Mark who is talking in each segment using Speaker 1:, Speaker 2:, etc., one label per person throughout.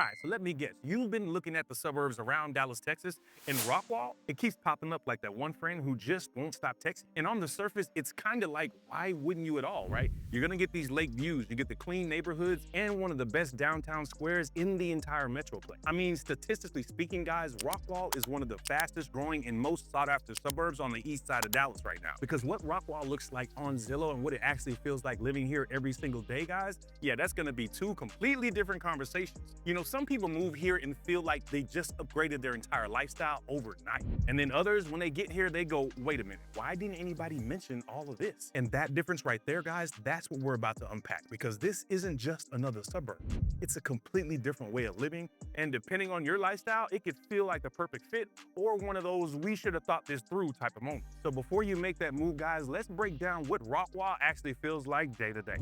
Speaker 1: right, so let me guess. You've been looking at the suburbs around Dallas, Texas, and Rockwall, it keeps popping up like that one friend who just won't stop texting. And on the surface, it's kind of like, why wouldn't you at all, right? You're gonna get these lake views, you get the clean neighborhoods, and one of the best downtown squares in the entire metroplex. I mean, statistically speaking, guys, Rockwall is one of the fastest growing and most sought after suburbs on the east side of Dallas right now. Because what Rockwall looks like on Zillow and what it actually feels like living here every single day, guys, yeah, that's gonna be two completely different conversations. You know, some people move here and feel like they just upgraded their entire lifestyle overnight. And then others, when they get here, they go, wait a minute, why didn't anybody mention all of this? And that difference right there, guys, that's what we're about to unpack, because this isn't just another suburb. It's a completely different way of living. And depending on your lifestyle, it could feel like the perfect fit or one of those we should have thought this through type of moments. So before you make that move, guys, let's break down what Rockwall actually feels like day to day.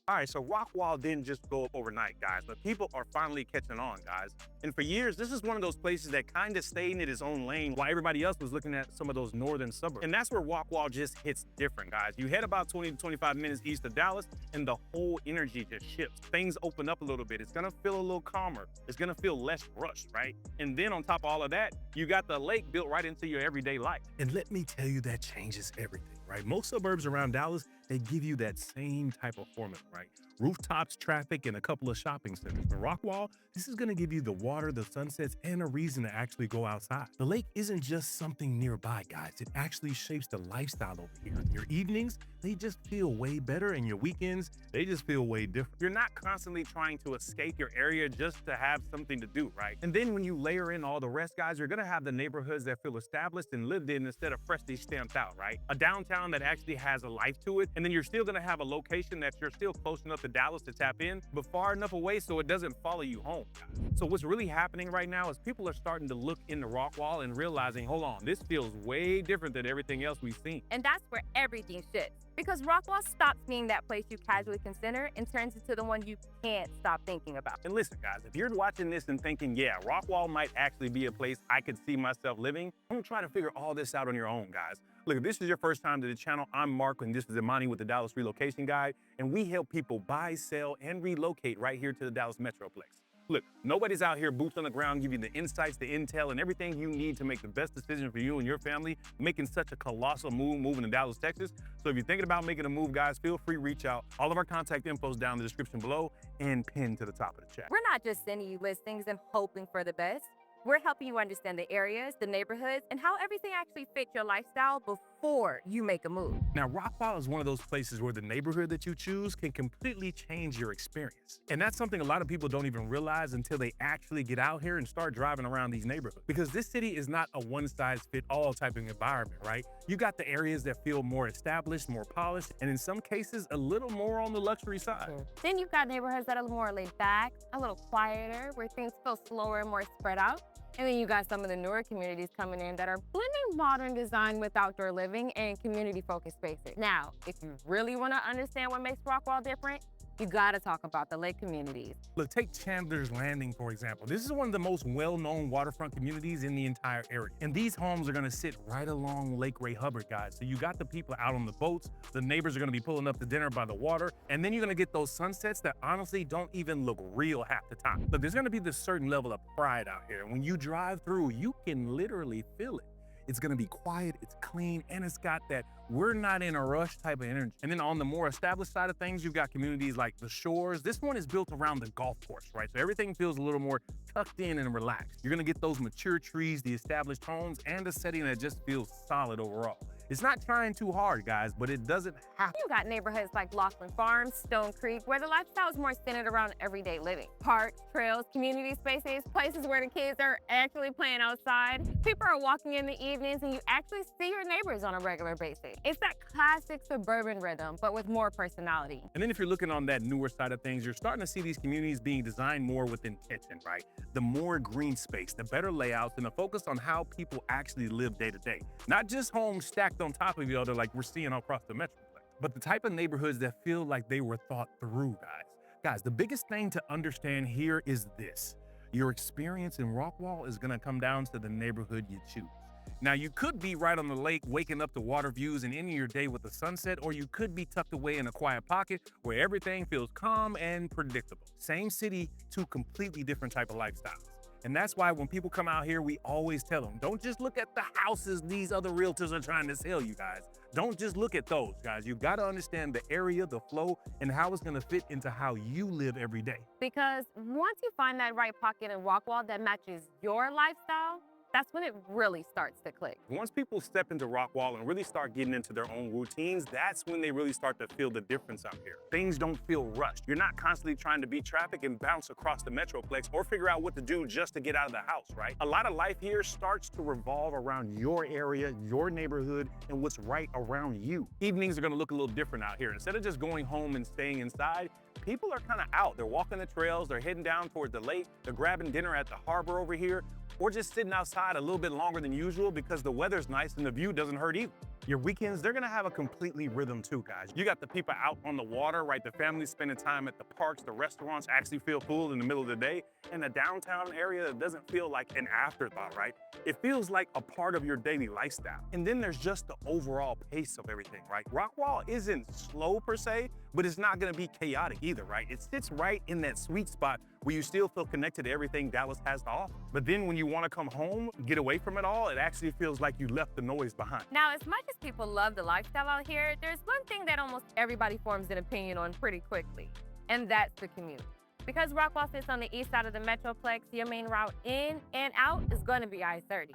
Speaker 1: All right, so Rockwall didn't just go up overnight, guys, but people are finally catching on, guys. And for years, this is one of those places that kind of stayed in its own lane while everybody else was looking at some of those northern suburbs. And that's where Rockwall just hits different, guys. You head about 20 to 25 minutes east of Dallas, and the whole energy just shifts. Things open up a little bit. It's gonna feel a little calmer. It's gonna feel less rushed, right? And then on top of all of that, you got the lake built right into your everyday life. And let me tell you, that changes everything, right? Most suburbs around Dallas, they give you that same type of formula, right? Rooftops, traffic, and a couple of shopping centers. But Rockwall, this is gonna give you the water, the sunsets, and a reason to actually go outside. The lake isn't just something nearby, guys. It actually shapes the lifestyle over here. Your evenings, they just feel way better, and your weekends, they just feel way different. You're not constantly trying to escape your area just to have something to do, right? And then when you layer in all the rest, guys, you're gonna have the neighborhoods that feel established and lived in instead of freshly stamped out, right? A downtown that actually has a life to it, and then you're still gonna have a location that you're still close enough to Dallas to tap in, but far enough away so it doesn't follow you home, guys. So what's really happening right now is people are starting to look into Rockwall and realizing, hold on, this feels way different than everything else we've seen.
Speaker 2: And that's where everything shifts. Because Rockwall stops being that place you casually consider and turns into the one you can't stop thinking about.
Speaker 1: And listen, guys, if you're watching this and thinking, yeah, Rockwall might actually be a place I could see myself living, don't try to figure all this out on your own, guys. Look, if this is your first time to the channel, I'm Mark, and this is Imani with the Dallas Relocation Guide, and we help people buy, sell, and relocate right here to the Dallas Metroplex. Look, nobody's out here boots on the ground giving you the insights, the intel, and everything you need to make the best decision for you and your family, making such a colossal move moving to Dallas, Texas. So if you're thinking about making a move, guys, feel free to reach out. All of our contact info is down in the description below and pinned to the top of the chat.
Speaker 2: We're not just sending you listings and hoping for the best. We're helping you understand the areas, the neighborhoods, and how everything actually fits your lifestyle before you make a move.
Speaker 1: Now, Rockwall is one of those places where the neighborhood that you choose can completely change your experience. And that's something a lot of people don't even realize until they actually get out here and start driving around these neighborhoods. Because this city is not a one-size-fits-all type of environment, right? You got the areas that feel more established, more polished, and in some cases, a little more on the luxury side.
Speaker 2: Then you've got neighborhoods that are more laid back, a little quieter, where things feel slower and more spread out. And then you got some of the newer communities coming in that are blending modern design with outdoor living and community-focused spaces. Now, if you really want to understand what makes Rockwall different, you gotta talk about the lake communities.
Speaker 1: Look, take Chandler's Landing, for example. This is one of the most well-known waterfront communities in the entire area. And these homes are gonna sit right along Lake Ray Hubbard, guys. So you got the people out on the boats, the neighbors are gonna be pulling up to dinner by the water, and then you're gonna get those sunsets that honestly don't even look real half the time. But there's gonna be this certain level of pride out here. When you drive through, you can literally feel it. It's gonna be quiet, it's clean, and it's got that we're not in a rush type of energy. And then on the more established side of things, you've got communities like the Shores. This one is built around the golf course, right? So everything feels a little more tucked in and relaxed. You're gonna get those mature trees, the established homes, and a setting that just feels solid overall. It's not trying too hard, guys, but it doesn't have to.
Speaker 2: You got neighborhoods like Laughlin Farms, Stone Creek, where the lifestyle is more centered around everyday living. Parks, trails, community spaces, places where the kids are actually playing outside. People are walking in the evenings and you actually see your neighbors on a regular basis. It's that classic suburban rhythm, but with more personality.
Speaker 1: And then if you're looking on that newer side of things, you're starting to see these communities being designed more with intention, right? The more green space, the better layouts, and the focus on how people actually live day to day. Not just homes stacked on top of each other like we're seeing across the metroplex, but the type of neighborhoods that feel like they were thought through, guys. Guys, the biggest thing to understand here is this. Your experience in Rockwall is gonna come down to the neighborhood you choose. Now, you could be right on the lake, waking up to water views and ending your day with the sunset, or you could be tucked away in a quiet pocket where everything feels calm and predictable. Same city, two completely different type of lifestyles. And that's why when people come out here, we always tell them, don't just look at the houses these other realtors are trying to sell you guys. Don't just look at those, guys. You gotta understand the area, the flow, and how it's gonna fit into how you live every day.
Speaker 2: Because once you find that right pocket in Rockwall that matches your lifestyle, that's when it really starts to click.
Speaker 1: Once people step into Rockwall and really start getting into their own routines, that's when they really start to feel the difference out here. Things don't feel rushed. You're not constantly trying to beat traffic and bounce across the Metroplex or figure out what to do just to get out of the house, right? A lot of life here starts to revolve around your area, your neighborhood, and what's right around you. Evenings are gonna look a little different out here. Instead of just going home and staying inside, people are kind of out. They're walking the trails, they're heading down towards the lake, they're grabbing dinner at the harbor over here, or just sitting outside a little bit longer than usual because the weather's nice and the view doesn't hurt either. Your weekends, they're gonna have a completely rhythm too, guys. You got the people out on the water, right? The families spending time at the parks, the restaurants actually feel full in the middle of the day, and the downtown area that doesn't feel like an afterthought, right? It feels like a part of your daily lifestyle. And then there's just the overall pace of everything, right? Rockwall isn't slow per se, but it's not gonna be chaotic either, right? It sits right in that sweet spot where you still feel connected to everything Dallas has to offer. But then when you wanna come home, get away from it all, it actually feels like you left the noise behind.
Speaker 2: Now, as much as people love the lifestyle out here, there's one thing that almost everybody forms an opinion on pretty quickly, and that's the commute. Because Rockwall sits on the east side of the Metroplex, your main route in and out is going to be I-30.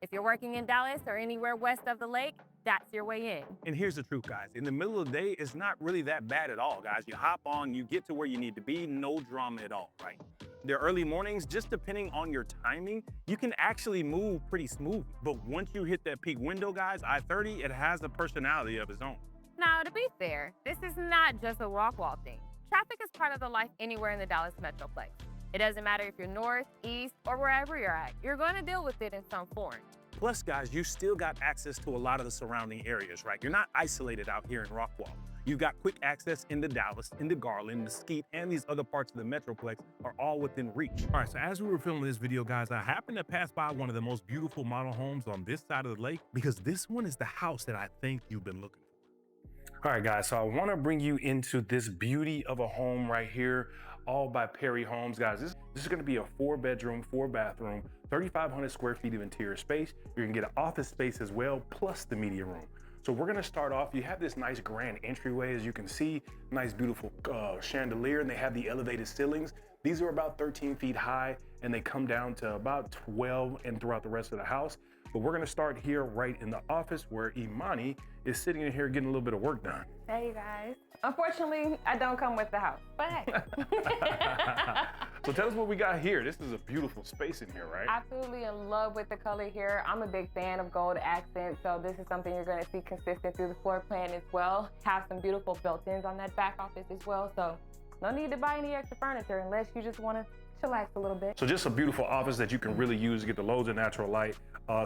Speaker 2: If you're working in Dallas or anywhere west of the lake, that's your way in.
Speaker 1: And here's the truth, guys. In the middle of the day, it's not really that bad at all, guys. You hop on, you get to where you need to be, no drama at all, right? The early mornings, just depending on your timing, you can actually move pretty smooth. But once you hit that peak window, guys, I-30, it has a personality of its own.
Speaker 2: Now, to be fair, this is not just a Rockwall thing. Traffic is part of the life anywhere in the Dallas Metroplex. It doesn't matter if you're north, east, or wherever you're at. You're going to deal with it in some form.
Speaker 1: Plus, guys, you still got access to a lot of the surrounding areas, right? You're not isolated out here in Rockwall. You've got quick access into Dallas, into Garland, Mesquite, and these other parts of the Metroplex are all within reach. All right, so as we were filming this video, guys, I happened to pass by one of the most beautiful model homes on this side of the lake because this one is the house that I think you've been looking for. All right, guys, so I want to bring you into this beauty of a home right here, all by Perry Homes. Guys, this is going to be a 4-bedroom, 4-bathroom, 3,500 square feet of interior space. You're going to get an office space as well, plus the media room. So we're going to start off, you have this nice grand entryway, as you can see, nice beautiful chandelier, and they have the elevated ceilings. These are about 13 feet high, and they come down to about 12 and throughout the rest of the house. But we're going to start here right in the office where Imani is sitting in here getting a little bit of work done.
Speaker 2: Hey, guys. Unfortunately, I don't come with the house, but hey.
Speaker 1: So tell us what we got here. This is a beautiful space in here, right?
Speaker 2: Absolutely in love with the color here. I'm a big fan of gold accents, so this is something you're going to see consistent through the floor plan as well. Have some beautiful built-ins on that back office as well, so no need to buy any extra furniture unless you just want to chillax a little bit.
Speaker 1: So just a beautiful office that you can really use to get the loads of natural light.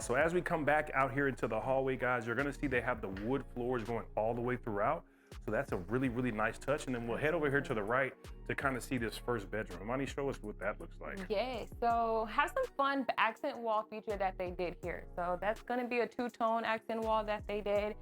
Speaker 1: So as we come back out here into the hallway, guys, you're gonna see they have the wood floors going all the way throughout. So that's a really, really nice touch. And then we'll head over here to the right to kind of see this first bedroom. Imani, show us what that looks like.
Speaker 2: Yeah, so have some fun accent wall feature that they did here. So that's gonna be a 2-tone accent wall that they did.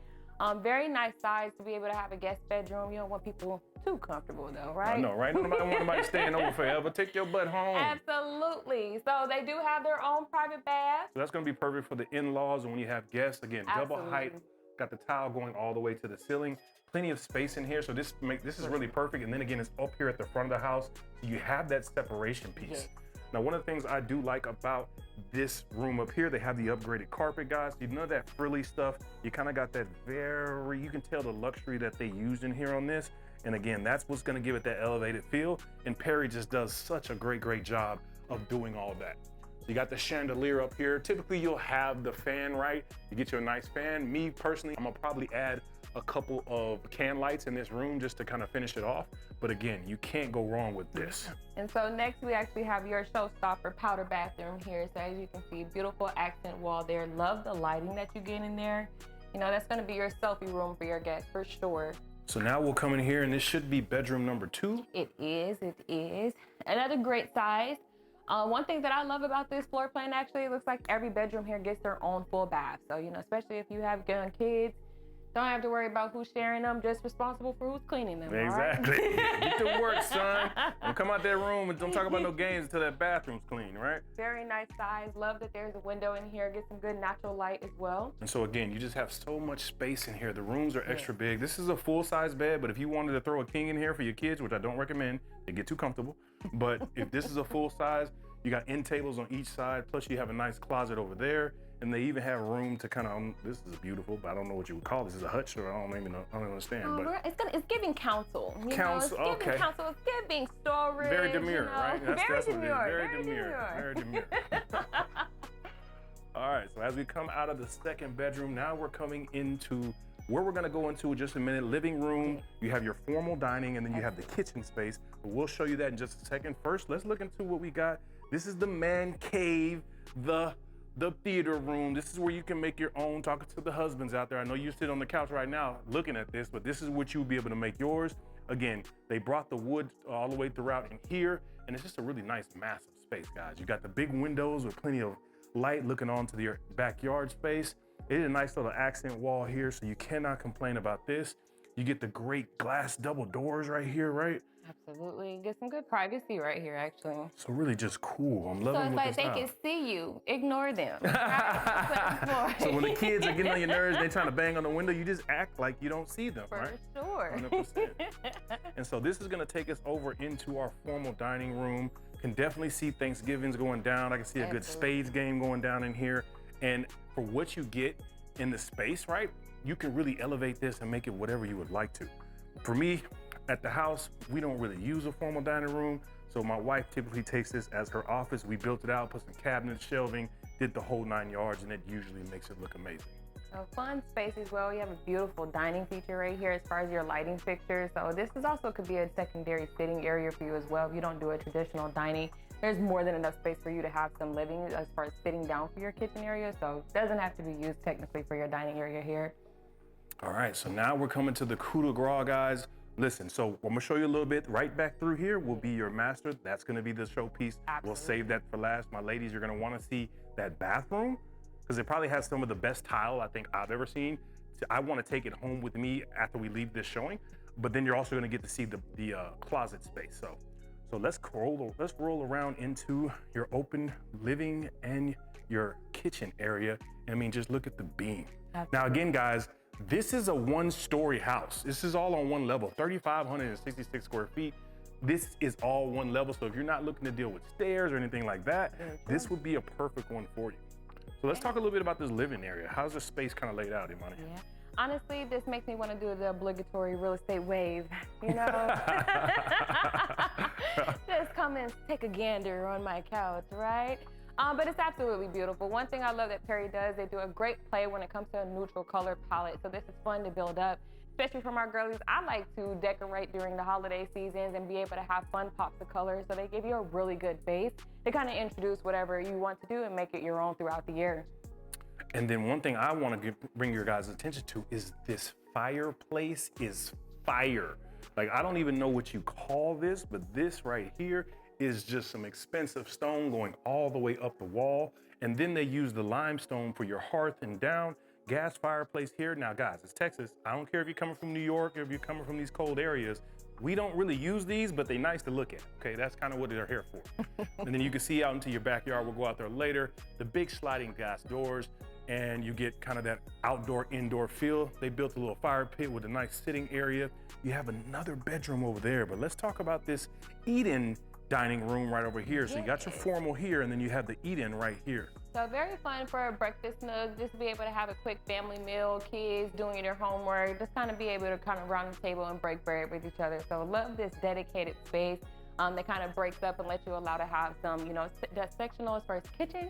Speaker 2: Very nice size to be able to have a guest bedroom. You don't want people too comfortable though, right?
Speaker 1: I know, right? Nobody want anybody staying over forever. Take your butt home.
Speaker 2: Absolutely. So they do have their own private bath.
Speaker 1: So that's gonna be perfect for the in-laws and when you have guests. Again, double height, got the tile going all the way to the ceiling. Plenty of space in here, so this is really perfect. And then again, it's up here at the front of the house, so you have that separation piece.
Speaker 2: Yes.
Speaker 1: Now, one of the things I do like about this room up here, they have the upgraded carpet, guys. You know that frilly stuff. You kind of got that you can tell the luxury that they used in here on this. And again, that's what's gonna give it that elevated feel. And Perry just does such a great job of doing all that. You got the chandelier up here. Typically you'll have the fan, right? You get you a nice fan. Me personally, I'm gonna probably add a couple of can lights in this room just to kind of finish it off. But again, you can't go wrong with this.
Speaker 2: And so next we actually have your showstopper powder bathroom here. So as you can see, beautiful accent wall there. Love the lighting that you get in there. You know, that's gonna be your selfie room for your guests for sure.
Speaker 1: So now we'll come in here and this should be bedroom number 2.
Speaker 2: It is. Another great size. One thing that I love about this floor plan, actually, it looks like every bedroom here gets their own full bath. So, you know, especially if you have young kids, don't have to worry about who's sharing them, just responsible for who's cleaning them.
Speaker 1: Exactly.
Speaker 2: All right?
Speaker 1: Get to work, son. Don't come out that room and don't talk about no games until that bathroom's clean, right?
Speaker 2: Very nice size. Love that there's a window in here. Get some good natural light as well.
Speaker 1: And so again, you just have so much space in here. The rooms are extra big. This is a full-size bed, but if you wanted to throw a king in here for your kids, which I don't recommend, they get too comfortable. But if this is a full size, you got end tables on each side, plus you have a nice closet over there. And they even have room to kind of, this is beautiful, but I don't know what you would call this. Is a hutch, or I don't even know, I don't understand. But
Speaker 2: it's giving counsel.
Speaker 1: Counsel,
Speaker 2: it's giving counsel, it's giving storage.
Speaker 1: Very demure, right?
Speaker 2: That's
Speaker 1: what it is.
Speaker 2: Very
Speaker 1: Very demure. All right, so as we come out of the second bedroom, now we're coming into where we're gonna go into in just a minute. Living room, you have your formal dining, and then you have the kitchen space. But we'll show you that in just a second. First, let's look into what we got. This is the man cave, the theater room. This is where you can make your own. Talking to the husbands out there, I know you sit on the couch right now looking at this, but this is what you'll be able to make yours. Again, they brought the wood all the way throughout in here, and it's just a really nice, massive space, guys. You got the big windows with plenty of light looking onto your backyard space. It is a nice little accent wall here, so you cannot complain about this. You get the great glass double doors right here, right?
Speaker 2: Absolutely. Get some good privacy right here, actually.
Speaker 1: So really just cool. I'm loving
Speaker 2: So it's like they
Speaker 1: style.
Speaker 2: can see you. Ignore them.
Speaker 1: So when the kids are getting on your nerves, they're trying to bang on the window, you just act like you don't see them, right?
Speaker 2: For sure.
Speaker 1: 100%. And so this is gonna take us over into our formal dining room. Can definitely see Thanksgiving's going down. I can see a good spades game going down in here. And for what you get in the space, right? You can really elevate this and make it whatever you would like to. For me, at the house, we don't really use a formal dining room. So my wife typically takes this as her office. We built it out, put some cabinets, shelving, did the whole 9 yards, and it usually makes it look amazing.
Speaker 2: So fun space as well. You have a beautiful dining feature right here as far as your lighting fixtures. So this is also could be a secondary sitting area for you as well. If you don't do a traditional dining, there's more than enough space for you to have some living as far as sitting down for your kitchen area. So it doesn't have to be used technically for your dining area here.
Speaker 1: All right, so now we're coming to the coup de grace, guys. Listen, so I'm gonna show you a little bit. Right back through here will be your master. That's gonna be the showpiece. We'll save that for last. My ladies, you're gonna wanna see that bathroom because it probably has some of the best tile I think I've ever seen. So I wanna take it home with me after we leave this showing, but then you're also gonna get to see the closet space. So let's roll around into your open living and your kitchen area. I mean, just look at the beam. Now again, guys, this is a 1-story house. This is all on one level, 3,566 square feet. This is all one level. So if you're not looking to deal with stairs or anything like that, this would be a perfect one for you. So let's talk a little bit about this living area. How's the space kind of laid out, Imani?
Speaker 2: Yeah. Honestly, this makes me want to do the obligatory real estate wave, you know? Just come and take a gander on my couch, right? But it's absolutely beautiful. One thing I love that Perry does, they do a great play when it comes to a neutral color palette. So this is fun to build up, especially from our girlies. I like to decorate during the holiday seasons and be able to have fun pops of color. So they give you a really good base to kind of introduce whatever you want to do and make it your own throughout the year.
Speaker 1: And then one thing I want to bring your guys' attention to is this fireplace is fire. Like, I don't even know what you call this, but this right here is just some expensive stone going all the way up the wall. And then they use the limestone for your hearth and down. Gas fireplace here. Now, guys, it's Texas. I don't care if you're coming from New York or if you're coming from these cold areas. We don't really use these, but they're nice to look at. Okay, that's kind of what they're here for. And then you can see out into your backyard. We'll go out there later. The big sliding glass doors, and you get kind of that outdoor indoor feel. They built a little fire pit with a nice sitting area. You have another bedroom over there, but let's talk about this eat-in dining room right over here. So you got your formal here, and then you have the eat-in right here.
Speaker 2: So very fun for a breakfast nook, just to be able to have a quick family meal, kids doing their homework, just kind of be able to kind of round the table and break bread with each other. So love this dedicated space that kind of breaks up and lets you allow to have some, you know, that sectional as far as kitchen,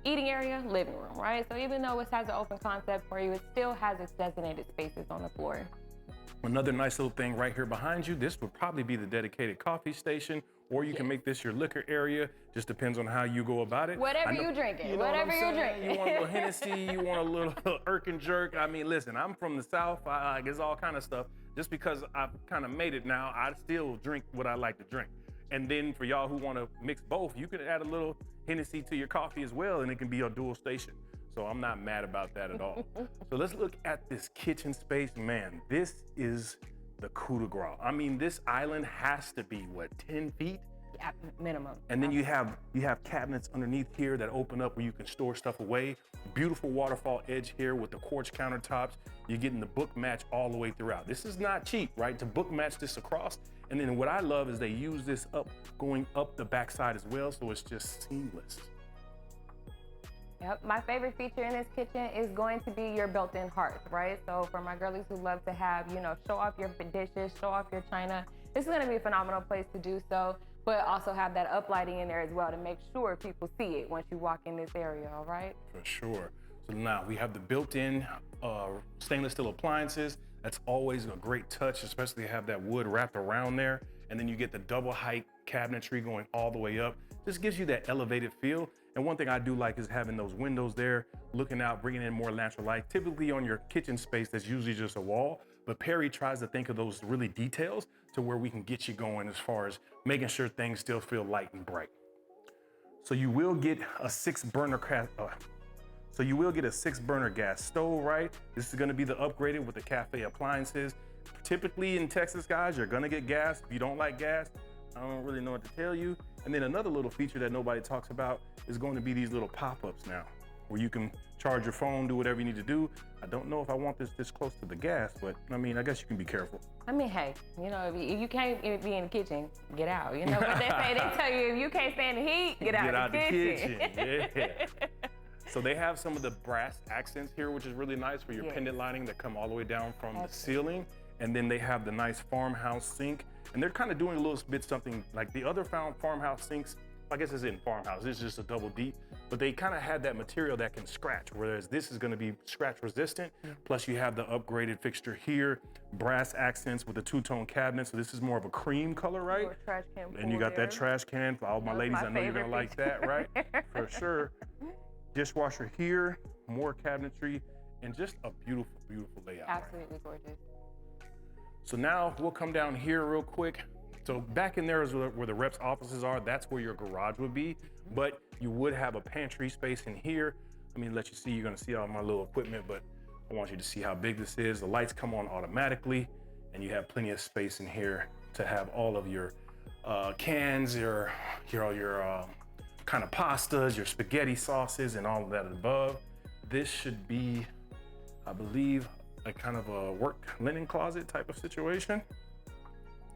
Speaker 2: eating area, living room, right? So even though it has an open concept for you, it still has its designated spaces on the floor.
Speaker 1: Another nice little thing right here behind you, this would probably be the dedicated coffee station, or you can make this your liquor area. Just depends on how you go about it.
Speaker 2: Whatever you drinking,
Speaker 1: you know
Speaker 2: whatever you're drinking.
Speaker 1: You want a little Hennessy, you want a little Irk and Jerk. I mean, listen, I'm from the South. I guess all kind of stuff. Just because I've kind of made it now, I still drink what I like to drink. And then for y'all who want to mix both, you can add a little Hennessy to your coffee as well, and it can be a dual station. So I'm not mad about that at all. So let's look at this kitchen space. Man, this is the coup de grace. I mean, this island has to be, what, 10 feet?
Speaker 2: Yeah, minimum.
Speaker 1: And then you have cabinets underneath here that open up where you can store stuff away. Beautiful waterfall edge here with the quartz countertops. You're getting the book match all the way throughout. This is not cheap, right? To book match this across. And then what I love is they use this going up the backside as well, so it's just seamless.
Speaker 2: Yep, my favorite feature in this kitchen is going to be your built-in hearth, right? So for my girlies who love to have, show off your dishes, show off your china, this is gonna be a phenomenal place to do so, but also have that uplighting in there as well to make sure people see it once you walk in this area, all right?
Speaker 1: For sure. So now we have the built-in stainless steel appliances. That's always a great touch, especially to have that wood wrapped around there. And then you get the double height cabinetry going all the way up. Just gives you that elevated feel. And one thing I do like is having those windows there, looking out, bringing in more natural light. Typically on your kitchen space, that's usually just a wall, but Perry tries to think of those really details to where we can get you going as far as making sure things still feel light and bright. So you will get a 6-burner gas stove, right? This is gonna be the upgraded with the cafe appliances. Typically in Texas, guys, you're gonna get gas. If you don't like gas, I don't really know what to tell you. And then another little feature that nobody talks about is going to be these little pop-ups now, where you can charge your phone, do whatever you need to do. I don't know if I want this close to the gas, but I mean, I guess you can be careful.
Speaker 2: I mean, hey, if you can't be in the kitchen, get out. You know what they say? They tell you if you can't stand the heat, get out the kitchen. Yeah. So they have some of the brass accents here, which is really nice for your pendant lighting that come all the way down from the ceiling. And then they have the nice farmhouse sink. And they're kind of doing a little bit something like the other farmhouse sinks. I guess it's in farmhouse, it's just a double deep, but they kind of had that material that can scratch, whereas this is gonna be scratch resistant. Plus you have the upgraded fixture here, brass accents with the two-tone cabinet. So this is more of a cream color, right? Trash can
Speaker 1: and you got that trash can for all my ladies. I know you're gonna like that, right? For sure. Dishwasher here, more cabinetry, and just a beautiful, beautiful layout.
Speaker 2: Absolutely gorgeous.
Speaker 1: So now we'll come down here real quick. So back in there is where the reps' offices are. That's where your garage would be, but you would have a pantry space in here. I mean, let you see, you're gonna see all my little equipment, but I want you to see how big this is. The lights come on automatically, and you have plenty of space in here to have all of your cans, your kind of pastas, your spaghetti sauces, and all of that above. This should be, I believe, a kind of a work linen closet type of situation.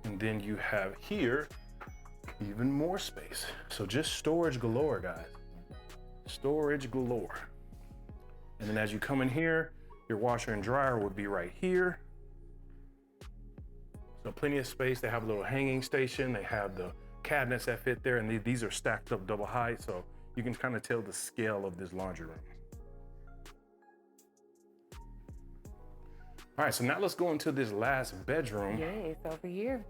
Speaker 1: And then you have here even more space. So just storage galore, guys. Storage galore. And then as you come in here, your washer and dryer would be right here. So plenty of space. They have a little hanging station. They have the cabinets that fit there, and these are stacked up double height, so you can kind of tell the scale of this laundry room. All right, so now let's go into this last bedroom.
Speaker 2: Yeah, it's over here.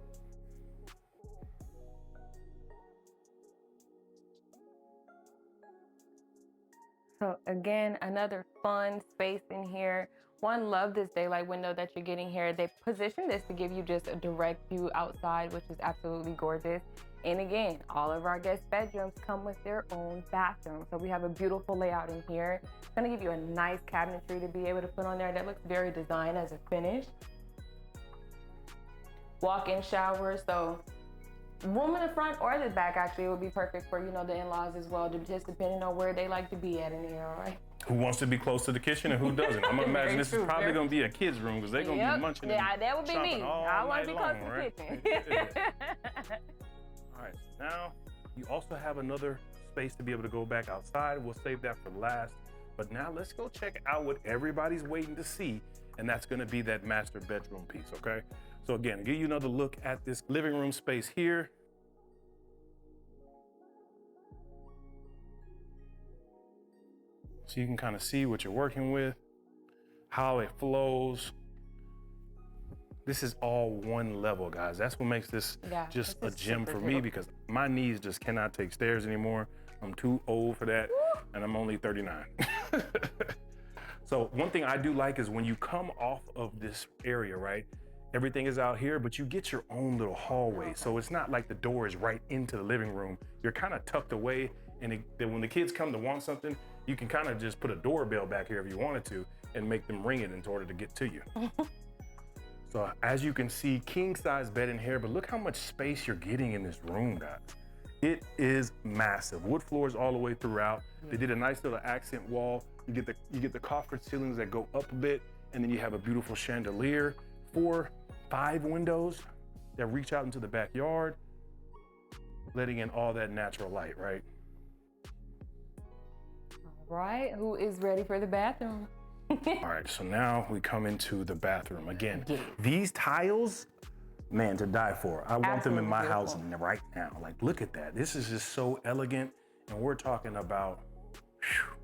Speaker 2: So again, another fun space in here. One, love this daylight window that you're getting here. They position this to give you just a direct view outside, which is absolutely gorgeous. And again, all of our guest bedrooms come with their own bathroom. So we have a beautiful layout in here. It's gonna give you a nice cabinetry to be able to put on there that looks very designed as a finish. Walk-in shower, so room in the front or the back actually would be perfect for, the in-laws as well, just depending on where they like to be at in here, all right?
Speaker 1: Who wants to be close to the kitchen and who doesn't? I'm gonna imagine this is probably gonna be a kid's room because they're gonna be munching.
Speaker 2: Yeah, that would be me. I want to be close to the kitchen.
Speaker 1: All right, so now you also have another space to be able to go back outside. We'll save that for last. But now let's go check out what everybody's waiting to see, and that's gonna be that master bedroom piece, okay? So again, give you another look at this living room space here. So you can kind of see what you're working with, how it flows. This is all one level, guys. That's what makes this just a gem for me, because my knees just cannot take stairs anymore. I'm too old for that, and I'm only 39. So one thing I do like is when you come off of this area, right? Everything is out here, but you get your own little hallway. So it's not like the door is right into the living room. You're kind of tucked away, and then when the kids come to want something, you can kind of just put a doorbell back here if you wanted to and make them ring it in order to get to you. So as you can see, king size bed in here, but look how much space you're getting in this room, guys. It is massive. Wood floors all the way throughout. They did a nice little accent wall. You get the coffered ceilings that go up a bit, and then you have a beautiful chandelier. 5 windows that reach out into the backyard, letting in all that natural light, right?
Speaker 3: All right, who is ready for the bathroom?
Speaker 1: All right, so now we come into the bathroom. Again, these tiles, man, to die for. I want them in my house right now. Like, look at that. This is just so elegant. And we're talking about, whew.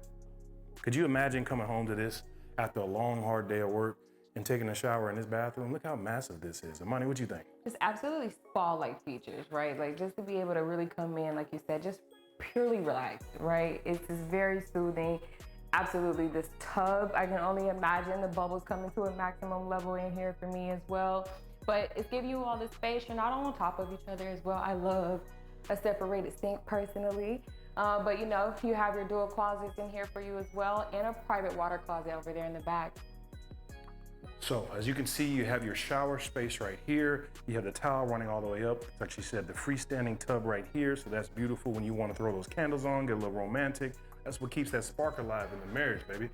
Speaker 1: Could you imagine coming home to this after a long, hard day of work and taking a shower in this bathroom? Look how massive this is. Amani, what you think?
Speaker 3: Just absolutely spa-like features, right? Like just to be able to really come in, like you said, just purely relaxed, right? It's just very soothing. Absolutely, this tub, I can only imagine the bubbles coming to a maximum level in here for me as well. But it's giving you all the space. You're not on top of each other as well. I love a separated sink personally. But you know, you have your dual closets in here for you as well, and a private water closet over there in the back.
Speaker 1: So as you can see, you have your shower space right here. You have the towel running all the way up. Like she said, the freestanding tub right here. So that's beautiful when you want to throw those candles on, get a little romantic. That's what keeps that spark alive in the marriage, baby.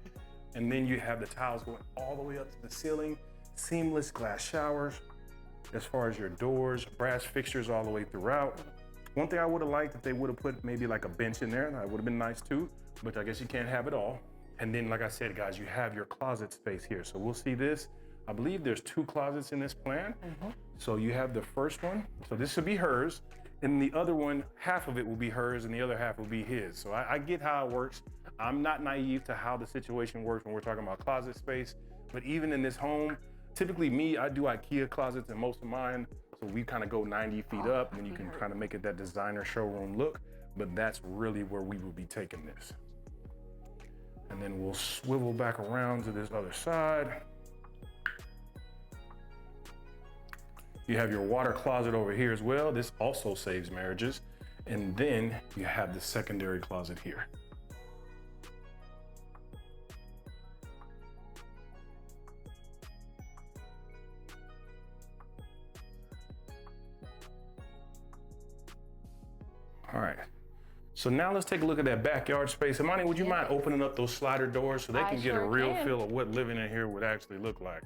Speaker 1: And then you have the towels going all the way up to the ceiling, seamless glass showers. As far as your doors, brass fixtures all the way throughout. One thing I would have liked if they would have put maybe like a bench in there, that would have been nice too, but I guess you can't have it all. And then, like I said, guys, you have your closet space here. So we'll see this. I believe there's 2 closets in this plan. So you have the first one. So this should be hers. And the other one, half of it will be hers and the other half will be his. So I get how it works. I'm not naive to how the situation works when we're talking about closet space. But even in this home, typically me, I do IKEA closets in most of mine. So we kind of go 90 feet up, and then you can kind of make it that designer showroom look. But that's really where we will be taking this. And then we'll swivel back around to this other side. You have your water closet over here as well. This also saves marriages. And then you have the secondary closet here. All right. So now let's take a look at that backyard space. Amani, would you mind opening up those slider doors so they can get a real feel of what living in here would actually look like?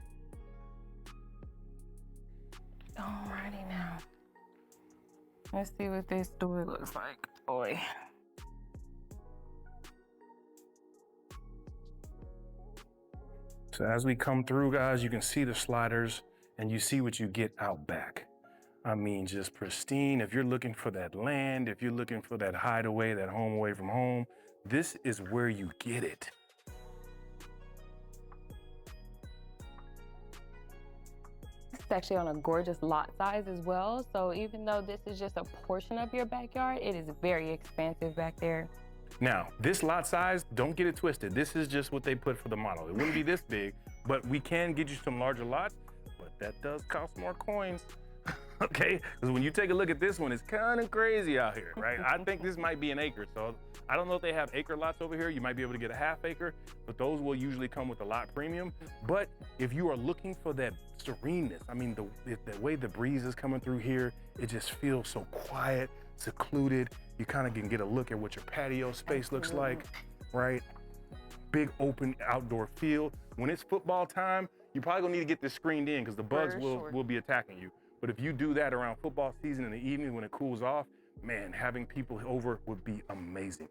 Speaker 3: Alrighty now. Let's see what this door looks like. Boy.
Speaker 1: So as we come through, guys, you can see the sliders and you see what you get out back. I mean, just pristine. If you're looking for that land, if you're looking for that hideaway, that home away from home, this is where you get it.
Speaker 3: It's actually on a gorgeous lot size as well. So even though this is just a portion of your backyard, it is very expansive back there.
Speaker 1: Now, this lot size, don't get it twisted. This is just what they put for the model. It wouldn't be this big, but we can get you some larger lots, but that does cost more coins. Okay, because when you take a look at this one, it's kind of crazy out here, right? I think this might be an acre, so I don't know if they have acre lots over here. You might be able to get a half acre, but those will usually come with a lot premium. But if you are looking for that sereneness, I mean, the way the breeze is coming through here, it just feels so quiet, secluded. You kind of can get a look at what your patio space looks like, right? Big open outdoor field. When it's football time, you're probably gonna need to get this screened in because the bugs will be attacking you. But if you do that around football season in the evening when it cools off, man, having people over would be amazing.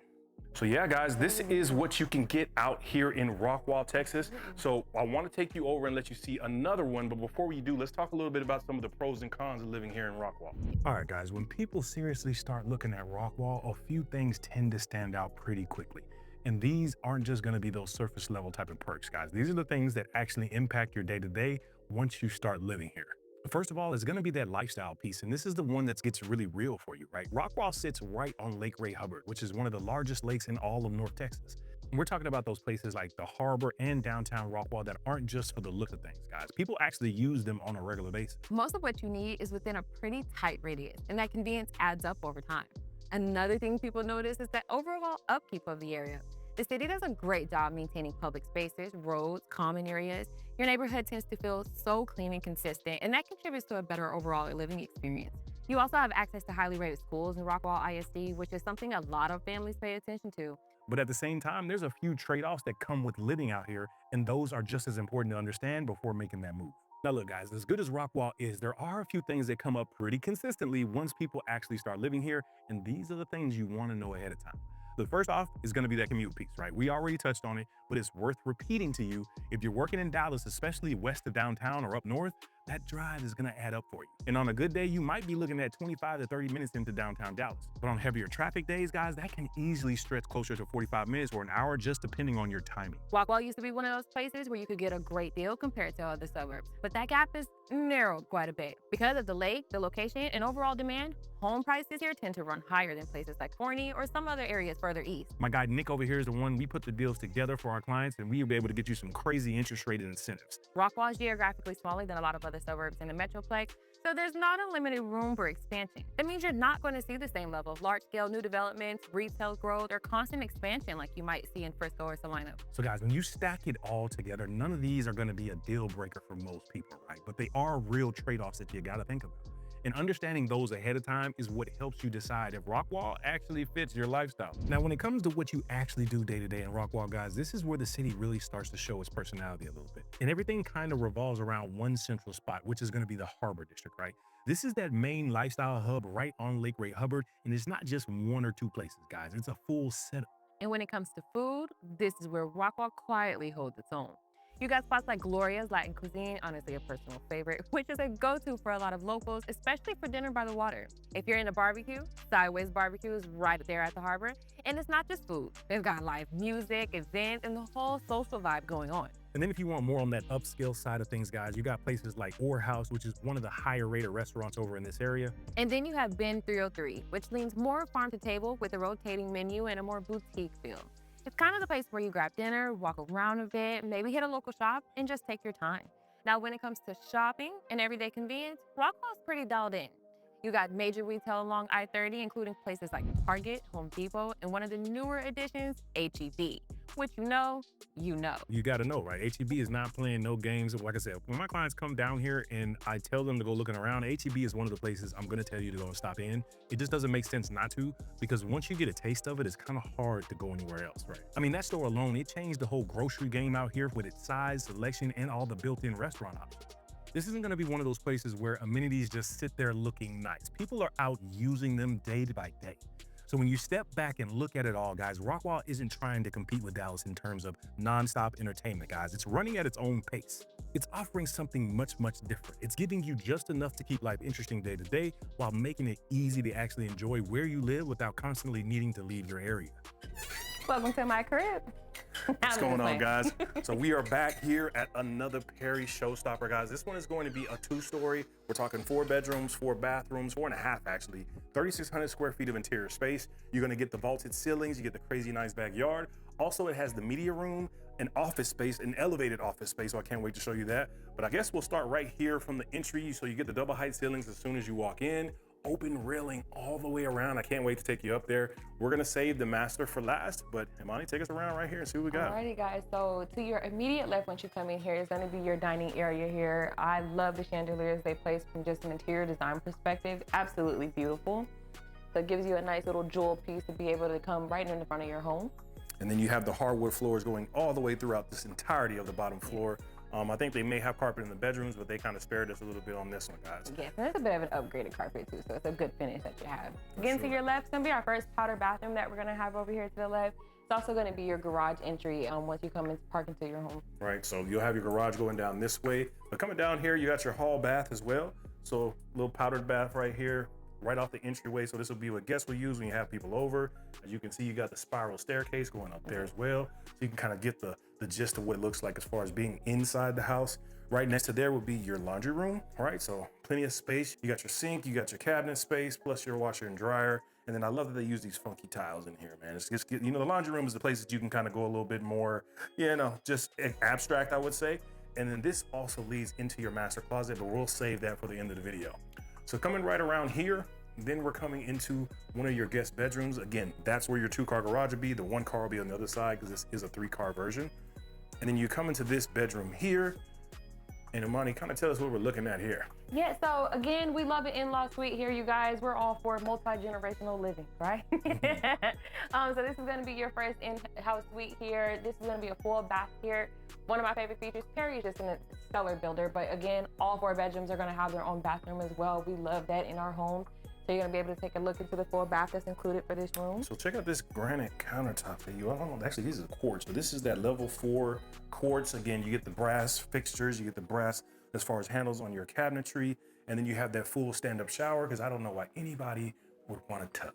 Speaker 1: So yeah, guys, this is what you can get out here in Rockwall, Texas. So I want to take you over and let you see another one. But before we do, let's talk a little bit about some of the pros and cons of living here in Rockwall. All right, guys, when people seriously start looking at Rockwall, a few things tend to stand out pretty quickly. And these aren't just going to be those surface level type of perks, guys. These are the things that actually impact your day-to-day once you start living here. First of all, it's going to be that lifestyle piece, and this is the one that gets really real for you, right? Rockwall sits right on Lake Ray Hubbard, which is one of the largest lakes in all of North Texas. We're talking about those places like the harbor and downtown Rockwall that aren't just for the look of things, guys. People actually use them on a regular basis.
Speaker 2: Most of what you need is within a pretty tight radius, and that convenience adds up over time. Another thing people notice is the overall upkeep of the area. The city does a great job maintaining public spaces, roads, common areas. Your neighborhood tends to feel so clean and consistent, and that contributes to a better overall living experience. You also have access to highly rated schools in Rockwall ISD, which is something a lot of families pay attention to.
Speaker 1: But at the same time, there's a few trade-offs that come with living out here, and those are just as important to understand before making that move. Now look, guys, as good as Rockwall is, there are a few things that come up pretty consistently once people actually start living here, and these are the things you want to know ahead of time. The first off is going to be that commute piece, right? We already touched on it, but it's worth repeating to you. If you're working in Dallas, especially west of downtown or up north, that drive is going to add up for you. And on a good day, you might be looking at 25 to 30 minutes into downtown Dallas. But on heavier traffic days, guys, that can easily stretch closer to 45 minutes or an hour, just depending on your timing.
Speaker 2: Rockwall used to be one of those places where you could get a great deal compared to other suburbs, but that gap is narrowed quite a bit. Because of the lake, the location, and overall demand, home prices here tend to run higher than places like Forney or some other areas further east.
Speaker 1: My guy Nick over here is the one we put the deals together for our clients, and we will be able to get you some crazy interest rate incentives.
Speaker 2: Rockwall is geographically smaller than a lot of other suburbs in the Metroplex, so there's not unlimited room for expansion. That means you're not going to see the same level of large-scale new developments, retail growth, or constant expansion like you might see in Frisco or Salina.
Speaker 1: So guys, when you stack it all together, none of these are going to be a deal breaker for most people, right? But they are real trade-offs that you got to think about. And understanding those ahead of time is what helps you decide if Rockwall actually fits your lifestyle. Now, when it comes to what you actually do day to day in Rockwall, guys, this is where the city really starts to show its personality a little bit. And everything kind of revolves around one central spot, which is going to be the Harbor District, right? This is that main lifestyle hub right on Lake Ray Hubbard. And it's not just one or two places, guys. It's a full setup.
Speaker 2: And when it comes to food, this is where Rockwall quietly holds its own. You got spots like Gloria's Latin Cuisine, honestly a personal favorite, which is a go-to for a lot of locals, especially for dinner by the water. If you're into barbecue, Sideways Barbecue is right there at the harbor. And it's not just food. They've got live music, events, and the whole social vibe going on.
Speaker 1: And then if you want more on that upscale side of things, guys, you got places like Orr House, which is one of the higher rated restaurants over in this area.
Speaker 2: And then you have Ben 303, which leans more farm to table with a rotating menu and a more boutique feel. It's kind of the place where you grab dinner, walk around a bit, maybe hit a local shop, and just take your time. Now, when it comes to shopping and everyday convenience, Rockwall's pretty dialed in. You got major retail along I-30, including places like Target, Home Depot, and one of the newer additions, H-E-B, which you know. You got to know, right? H-E-B is not playing no games. Like I said, when my clients come down here and I tell them to go looking around, H-E-B is one of the places I'm going to tell you to go and stop in. It just doesn't make sense not to, because once you get a taste of it, it's kind of hard to go anywhere else, right? I mean, that store alone, it changed the whole grocery game out here with its size, selection, and all the built-in restaurant options. This isn't going to be one of those places where amenities just sit there looking nice. People are out using them day by day. So when you step back and look at it all, guys, Rockwall isn't trying to compete with Dallas in terms of nonstop entertainment, guys. It's running at its own pace. It's offering something much different. It's giving you just enough to keep life interesting day to day while making it easy to actually enjoy where you live without constantly needing to leave your area.
Speaker 3: Welcome to my crib.
Speaker 1: What's going on, guys? So we are back here at another Perry showstopper, guys. This one is going to be a 2-story. We're talking 4 bedrooms, 4 bathrooms, 4.5 actually, 3,600 square feet of interior space. You're gonna get the vaulted ceilings, you get the crazy nice backyard. Also, it has the media room, an office space, an elevated office space, so I can't wait to show you that. But I guess we'll start right here from the entry. So you get the double height ceilings as soon as you walk in. Open railing all the way around. I can't wait to take you up there. We're gonna save the master for last, but Imani, take us around right here and see what we got.
Speaker 3: Alrighty, guys, so to your immediate left once you come in here is gonna be your dining area here. I love the chandeliers they place from just an interior design perspective. Absolutely beautiful. So it gives you a nice little jewel piece to be able to come right in the front of your home.
Speaker 1: And then you have the hardwood floors going all the way throughout this entirety of the bottom floor. I think they may have carpet in the bedrooms, but they kind of spared us a little bit on this one, guys.
Speaker 3: Yes, and it's a bit of an upgraded carpet too, so it's a good finish that you have. Again, to your left, it's gonna be our first powder bathroom that we're gonna have over here to the left. It's also gonna be your garage entry once you come and park into your home.
Speaker 1: Right, so you'll have your garage going down this way, but coming down here, you got your hall bath as well. So a little powdered bath right here, right off the entryway. So this will be what guests will use when you have people over. As you can see, you got the spiral staircase going up there as well. So you can kind of get the gist of what it looks like as far as being inside the house. Right next to there will be your laundry room. All right, so plenty of space. You got your sink, you got your cabinet space, plus your washer and dryer.
Speaker 4: And then I love that they use these funky tiles in here, man. It's just, you know, the laundry room is the place that you can kind of go a little bit more, you know, just abstract, I would say. And then this also leads into your master closet, but we'll save that for the end of the video. So coming right around here, then we're coming into one of your guest bedrooms. Again, that's where your 2-car garage would be. The 1 car will be on the other side because this is a 3-car version. And then you come into this bedroom here. And Imani, kind of tell us what we're looking at here.
Speaker 3: Yeah, so again, we love an in-law suite here, you guys. We're all for multi-generational living, right? So this is gonna be your first in-house suite here. This is gonna be a full bath here. One of my favorite features, Perry is just a stellar builder, but again, all 4 bedrooms are gonna have their own bathroom as well. We love that in our homes. So you're gonna be able to take a look into the full bath that's included for this room.
Speaker 4: So check out this granite countertop that I don't know, actually these are quartz, but this is that level 4 quartz. Again, you get the brass fixtures, you get the brass as far as handles on your cabinetry, and then you have that full stand-up shower, because I don't know why anybody would want a tub.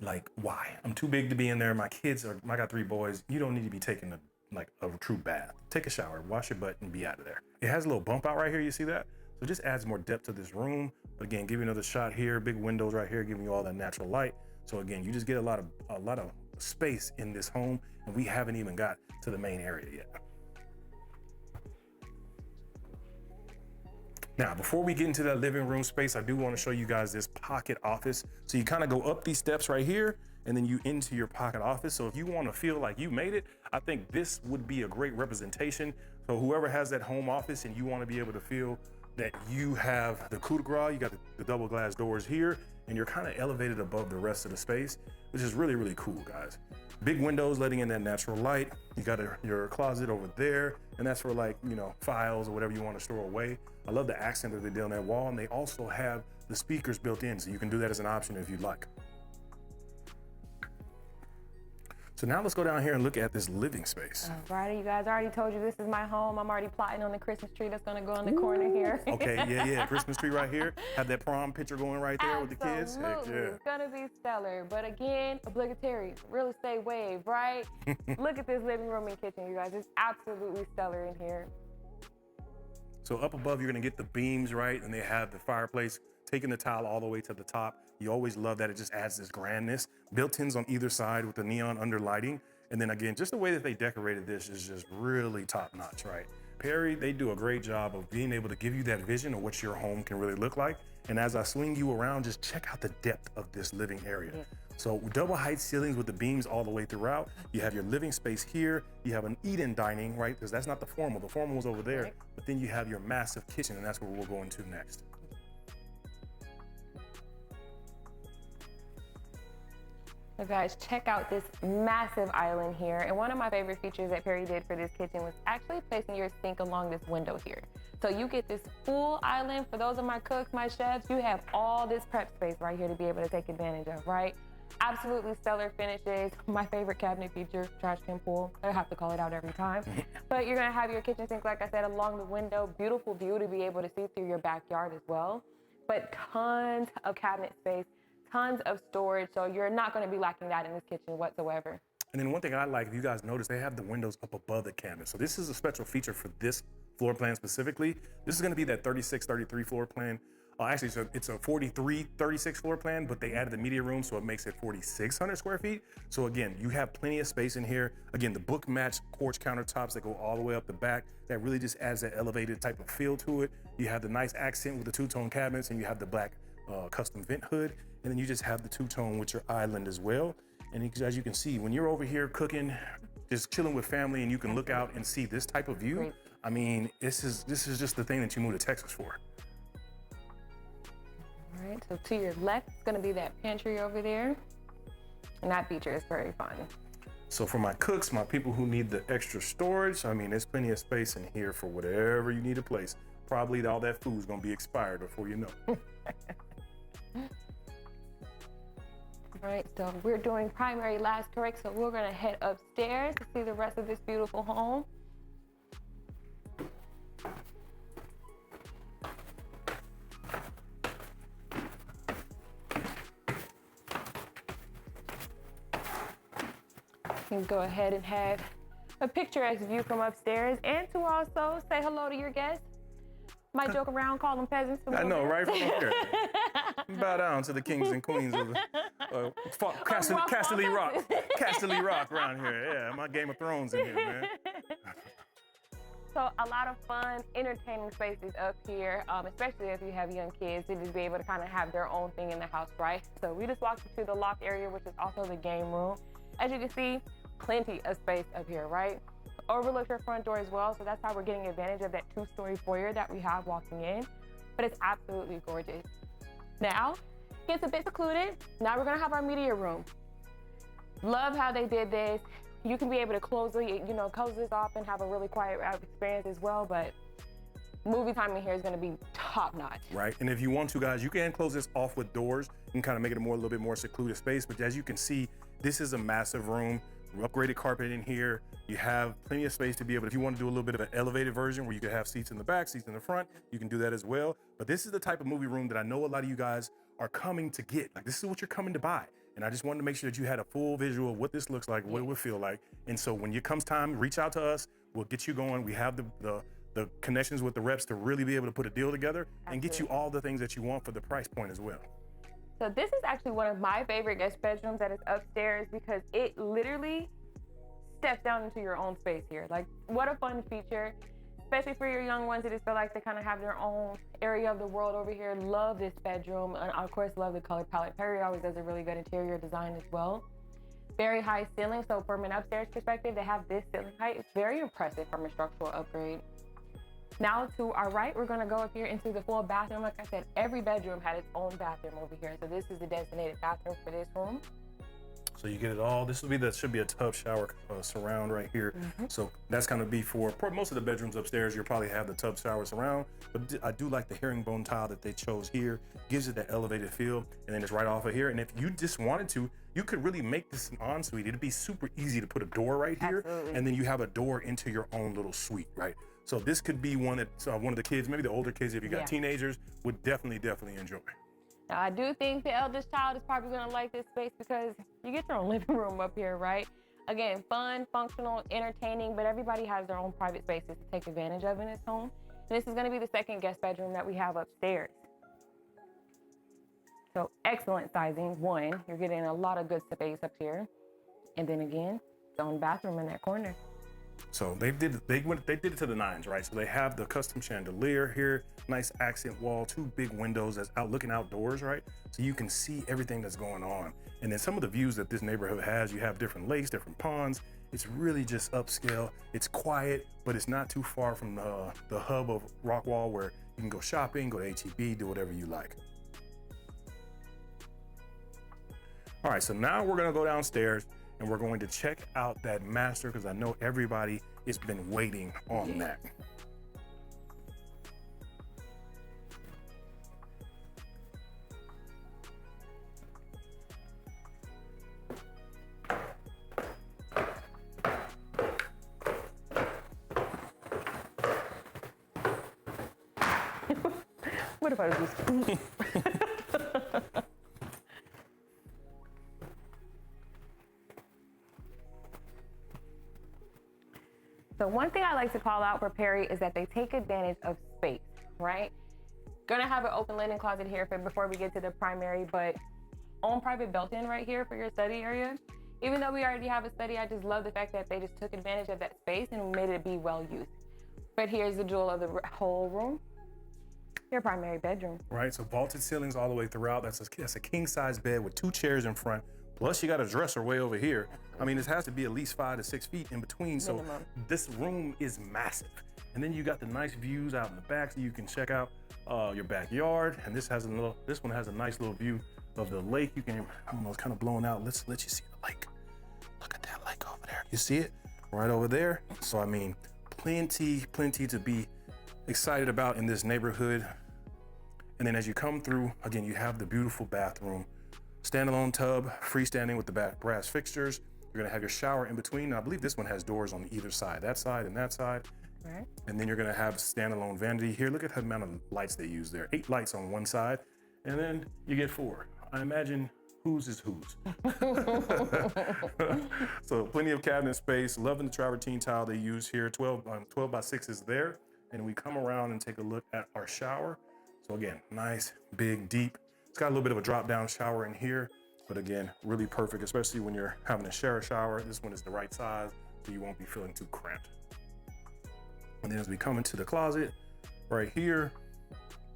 Speaker 4: Like, why? I'm too big to be in there. My kids are, I got 3 boys. You don't need to be taking a true bath. Take a shower, wash your butt, and be out of there. It has a little bump out right here, you see that? So it just adds more depth to this room. But again, give you another shot here, big windows right here, giving you all that natural light. So again, you just get a lot of space in this home, and we haven't even got to the main area yet. Now, before we get into that living room space, I do want to show you guys this pocket office. So you kind of go up these steps right here, and then you into your pocket office. So if you want to feel like you made it, I think this would be a great representation. So whoever has that home office and you want to be able to feel that you have the coup de grace, you got the double glass doors here, and you're kind of elevated above the rest of the space, which is really, really cool, guys. Big windows letting in that natural light. You got your closet over there, and that's for, like, you know, files or whatever you want to store away. I love the accent that they did on that wall, and they also have the speakers built in, so you can do that as an option if you'd like. So now let's go down here and look at this living space.
Speaker 3: All right, you guys, I already told you this is my home. I'm already plotting on the Christmas tree that's gonna go in the corner here.
Speaker 4: Okay, yeah, Christmas tree right here. Have that prom picture going right there with the kids. Heck yeah.
Speaker 3: It's gonna be stellar. But again, obligatory, real estate wave, right? Look at this living room and kitchen, you guys. It's absolutely stellar in here.
Speaker 4: So up above, you're gonna get the beams, right? And they have the fireplace, taking the tile all the way to the top. You always love that. It just adds this grandness. Built-ins on either side with the neon underlighting. And then again, just the way that they decorated this is just really top-notch, right? Perry, they do a great job of being able to give you that vision of what your home can really look like. And as I swing you around, just check out the depth of this living area. Yeah. So double height ceilings with the beams all the way throughout. You have your living space here. You have an eat-in dining, right? Because that's not the formal. The formal was over there. Right. But then you have your massive kitchen, and that's where we'll go into next.
Speaker 3: So guys, check out this massive island here. And one of my favorite features that Perry did for this kitchen was actually placing your sink along this window here. So you get this full island. For those of my cooks, my chefs, you have all this prep space right here to be able to take advantage of, right? Absolutely stellar finishes. My favorite cabinet feature, trash can pull. I have to call it out every time. But you're gonna have your kitchen sink, like I said, along the window. Beautiful view to be able to see through your backyard as well. But tons of cabinet space, tons of storage, so you're not going to be lacking that in this kitchen whatsoever.
Speaker 4: And then one thing I like, if you guys notice, they have the windows up above the cabinet. So this is a special feature for this floor plan specifically. This is going to be that 36-33 floor plan. Actually, so it's a 43-36 floor plan, but they added the media room, so it makes it 4,600 square feet. So again, you have plenty of space in here. Again, the book match quartz countertops that go all the way up the back. That really just adds that elevated type of feel to it. You have the nice accent with the two-tone cabinets, and you have the black custom vent hood. And then you just have the two-tone with your island as well. And as you can see, when you're over here cooking, just chilling with family, and you can look out and see this type of view, great. I mean, this is just the thing that you moved to Texas for.
Speaker 3: All right, so to your left, it's gonna be that pantry over there. And that feature is very fun.
Speaker 4: So for my cooks, my people who need the extra storage, I mean, there's plenty of space in here for whatever you need to place. Probably all that food's gonna be expired before you know.
Speaker 3: All right, so we're doing primary last, correct? So we're gonna head upstairs to see the rest of this beautiful home. You can go ahead and have a picturesque view from upstairs, and to also say hello to your guests. Might joke around, call them peasants.
Speaker 4: I know, right from here. Bow down to the kings and queens of Casterly Rock. Casterly Rock around here. Yeah, my Game of Thrones in here, man.
Speaker 3: So a lot of fun, entertaining spaces up here, especially if you have young kids to just be able to kind of have their own thing in the house, right? So we just walked into the loft area, which is also the game room. As you can see, plenty of space up here, right? Overlooks your front door as well, so that's how we're getting advantage of that 2-story foyer that we have walking in. But it's absolutely gorgeous. Now, gets a bit secluded. Now we're gonna have our media room. Love how they did this. You can be able to close this off and have a really quiet experience as well, but movie time in here is gonna be top notch.
Speaker 4: Right, and if you want to, guys, you can close this off with doors and kind of make it a little bit more secluded space, but as you can see, this is a massive room. Upgraded carpet in here. You have plenty of space to be able, if you want to do a little bit of an elevated version where you could have seats in the back, seats in the front, you can do that as well. But this is the type of movie room that I know a lot of you guys are coming to get. Like, this is what you're coming to buy. And I just wanted to make sure that you had a full visual of what this looks like, what it would feel like. And so when it comes time, reach out to us. We'll get you going. We have the connections with the reps to really be able to put a deal together and get you all the things that you want for the price point as well.
Speaker 3: So this is actually one of my favorite guest bedrooms that is upstairs because it literally steps down into your own space here. Like, what a fun feature, especially for your young ones that just feel like they kind of have their own area of the world over here. Love this bedroom, and of course love the color palette. Perry always does a really good interior design as well. Very high ceiling, so from an upstairs perspective, they have this ceiling height. It's very impressive from a structural upgrade. Now to our right, we're gonna go up here into the full bathroom. Like I said, every bedroom had its own bathroom over here. So this is the designated bathroom for this room.
Speaker 4: So you get it all. This should be a tub shower surround right here. So that's gonna be for most of the bedrooms upstairs. You'll probably have the tub shower surround, but I do like the herringbone tile that they chose here. Gives it that elevated feel, and then it's right off of here. And if you just wanted to, you could really make this an ensuite. It'd be super easy to put a door right here,
Speaker 3: Absolutely.
Speaker 4: and then you have a door into your own little suite, right? So this could be one that one of the kids, maybe the older kids, if you got teenagers, would definitely enjoy.
Speaker 3: Now, I do think the eldest child is probably gonna like this space because you get your own living room up here, right? Again, fun, functional, entertaining, but everybody has their own private spaces to take advantage of in this home. And this is gonna be the second guest bedroom that we have upstairs. So excellent sizing. One, you're getting a lot of good space up here. And then again, its own bathroom in that corner.
Speaker 4: So they did it to the nines, right? So they have the custom chandelier here, nice accent wall, 2 big windows that's looking outdoors, right? So you can see everything that's going on. And then some of the views that this neighborhood has, you have different lakes, different ponds. It's really just upscale. It's quiet, but it's not too far from the hub of Rockwall where you can go shopping, go to H-E-B, do whatever you like. All right, so now we're gonna go downstairs and we're going to check out that master because I know everybody has been waiting on that.
Speaker 3: What if I just... So one thing I like to call out for Perry is that they take advantage of space, right? Gonna have an open linen closet here before we get to the primary, but own private built-in right here for your study area. Even though we already have a study, I just love the fact that they just took advantage of that space and made it be well used. But here's the jewel of the whole room, your primary bedroom.
Speaker 4: Right, so vaulted ceilings all the way throughout. That's a king size bed with 2 chairs in front. Plus you got a dresser way over here. I mean, this has to be at least 5 to 6 feet in between. So
Speaker 3: Minimum.
Speaker 4: This room is massive. And then you got the nice views out in the back so you can check out your backyard. And this one has a nice little view of the lake. You can, I don't know, it's kind of blowing out. Let's let you see the lake. Look at that lake over there. You see it right over there? So, I mean, plenty to be excited about in this neighborhood. And then as you come through, again, you have the beautiful bathroom. Standalone tub, freestanding with the brass fixtures. You're gonna have your shower in between. Now, I believe this one has doors on either side, that side and that side.
Speaker 3: Right.
Speaker 4: And then you're gonna have standalone vanity here. Look at the amount of lights they use there. 8 lights on one side, and then you get 4. I imagine whose is whose. So plenty of cabinet space. Loving the travertine tile they use here. 12 by 6 is there. And we come around and take a look at our shower. So again, nice, big, deep It's got a little bit of a drop down shower in here, but again, really perfect, especially when you're having to share a shower. This one is the right size, so you won't be feeling too cramped. And then as we come into the closet, right here,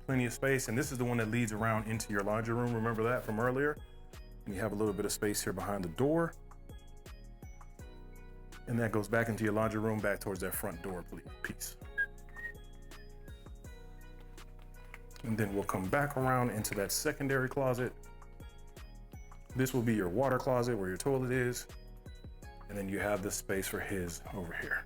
Speaker 4: plenty of space. And this is the one that leads around into your laundry room. Remember that from earlier? And you have a little bit of space here behind the door. And that goes back into your laundry room, back towards that front door piece. And then we'll come back around into that secondary closet. This will be your water closet where your toilet is. And then you have the space for his over here.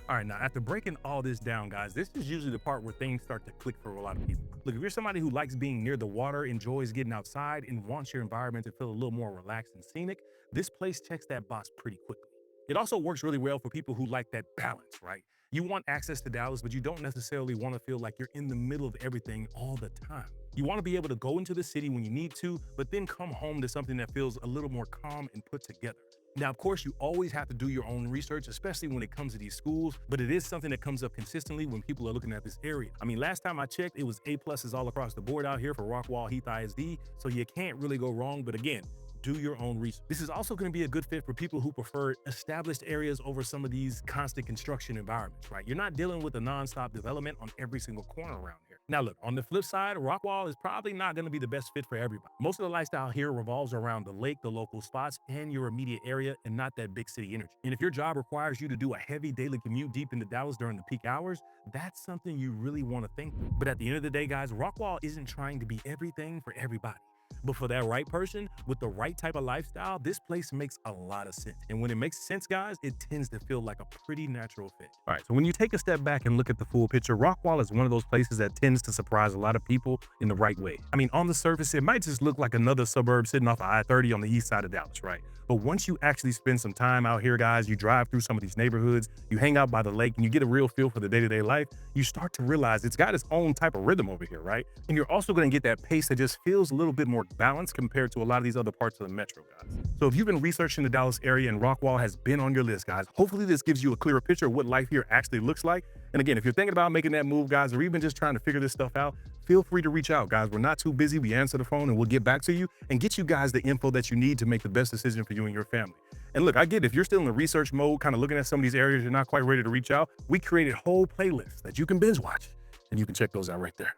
Speaker 1: All right, now after breaking all this down, guys, this is usually the part where things start to click for a lot of people. Look, if you're somebody who likes being near the water, enjoys getting outside, and wants your environment to feel a little more relaxed and scenic, this place checks that box pretty quickly. It also works really well for people who like that balance, right? You want access to Dallas, but you don't necessarily want to feel like you're in the middle of everything all the time. You want to be able to go into the city when you need to, but then come home to something that feels a little more calm and put together. Now, of course, you always have to do your own research, especially when it comes to these schools, but it is something that comes up consistently when people are looking at this area. I mean, last time I checked, it was A+ all across the board out here for Rockwall Heath ISD, so you can't really go wrong, but again, do your own research. This is also going to be a good fit for people who prefer established areas over some of these constant construction environments, right? You're not dealing with a nonstop development on every single corner around here. Now look, on the flip side, Rockwall is probably not going to be the best fit for everybody. Most of the lifestyle here revolves around the lake, the local spots, and your immediate area, and not that big city energy. And if your job requires you to do a heavy daily commute deep into Dallas during the peak hours, that's something you really want to think through. But at the end of the day, guys, Rockwall isn't trying to be everything for everybody. But for that right person with the right type of lifestyle, this place makes a lot of sense. And when it makes sense, guys, it tends to feel like a pretty natural fit. All right, so when you take a step back and look at the full picture, Rockwall is one of those places that tends to surprise a lot of people in the right way. I mean, on the surface, it might just look like another suburb sitting off of I-30 on the east side of Dallas, right? But once you actually spend some time out here, guys, you drive through some of these neighborhoods, you hang out by the lake, and you get a real feel for the day-to-day life, you start to realize it's got its own type of rhythm over here, right? And you're also going to get that pace that just feels a little bit more balanced compared to a lot of these other parts of the metro, guys. So if you've been researching the Dallas area and Rockwall has been on your list, guys, hopefully this gives you a clearer picture of what life here actually looks like. And again, if you're thinking about making that move, guys, or even just trying to figure this stuff out, feel free to reach out, guys. We're not too busy. We answer the phone and we'll get back to you and get you guys the info that you need to make the best decision for you and your family. And look, I get it. If you're still in the research mode, kind of looking at some of these areas, you're not quite ready to reach out, we created whole playlists that you can binge watch, and you can check those out right there.